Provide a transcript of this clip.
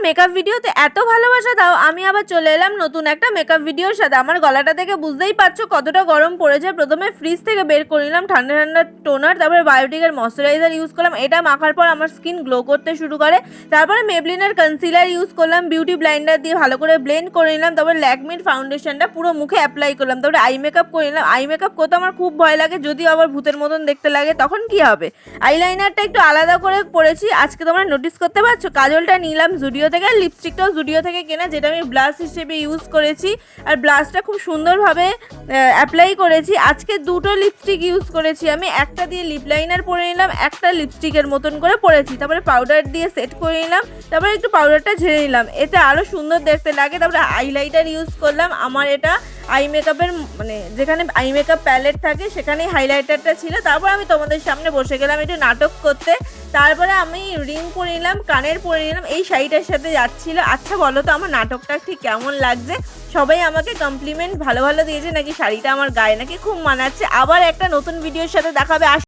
Makeup ভিডিওতে এত ভালোবাসা দাও, আমি আবার চলে এলাম নতুন একটা মেকআপ ভিডিওর সাথে। আমার গলাটা দেখে বুঝতেই পারছো কতটা গরম পড়েছে। প্রথমে ফ্রিজ থেকে বের করে নিলাম ঠান্ডা ঠান্ডা টোনার, তারপরে বায়োটিকের ময়শ্চারাইজার ইউজ করলাম। এটা মাখার পর আমার স্কিন গ্লো করতে শুরু করে। তারপরে মেবলিনের কনসিলার ইউজ করলাম, বিউটি ব্লাইন্ডার দিয়ে ভালো করে ব্লেন্ড করে নিলাম। তারপরে ল্যাকমির ফাউন্ডেশনটা পুরো মুখে অ্যাপ্লাই করলাম। তারপরে আই মেকআপ করে নিলাম। আই মেকআপ করতে আমার খুব ভয় লাগে, যদিও আবার ভূতের মতন দেখতে লাগে, তখন কি হবে। আইলাইনারটা একটু আলাদা করে পরেছি আজকে, তোমরা নোটিস করতে পারছো। কাজলটা নিলাম জুডিও থেকে, আর লিপস্টিকটাও জুডিও থেকে কেনা, যেটা আমি ব্লাশ হিসেবে ইউজ করেছি। আর ব্লাশটা খুব সুন্দরভাবে অ্যাপ্লাই করেছি। আজকে দুটো লিপস্টিক ইউজ করেছি আমি, একটা দিয়ে লিপ লাইনার পরে নিলাম, একটা লিপস্টিকের মতন করে পরেছি। তারপরে পাউডার দিয়ে সেট করে নিলাম, তারপরে একটু পাউডারটা ঝেড়ে নিলাম, এতে আরও সুন্দর দেখতে লাগে। তারপরে হাইলাইটার ইউজ করলাম। আমার এটা আই মেকআপের মানে যেখানে আই মেকআপ প্যালেট থাকে সেখানেই হাইলাইটারটা ছিল। তারপর আমি তোমাদের সামনে বসে গেলাম একটু নাটক করতে। তারপরে আমি রিং পরে নিলাম, কানের পরে নিলাম, এই শাড়িটার সাথে যাচ্ছিল। আচ্ছা বলো তো আমার নাটকটা ঠিক কেমন লাগছে? সবাই আমাকে কমপ্লিমেন্ট ভালো ভালো দিয়েছে নাকি শাড়িটা আমার গায়ে নাকি খুব মানাচ্ছে। আবার একটা নতুন ভিডিওর সাথে দেখাবে।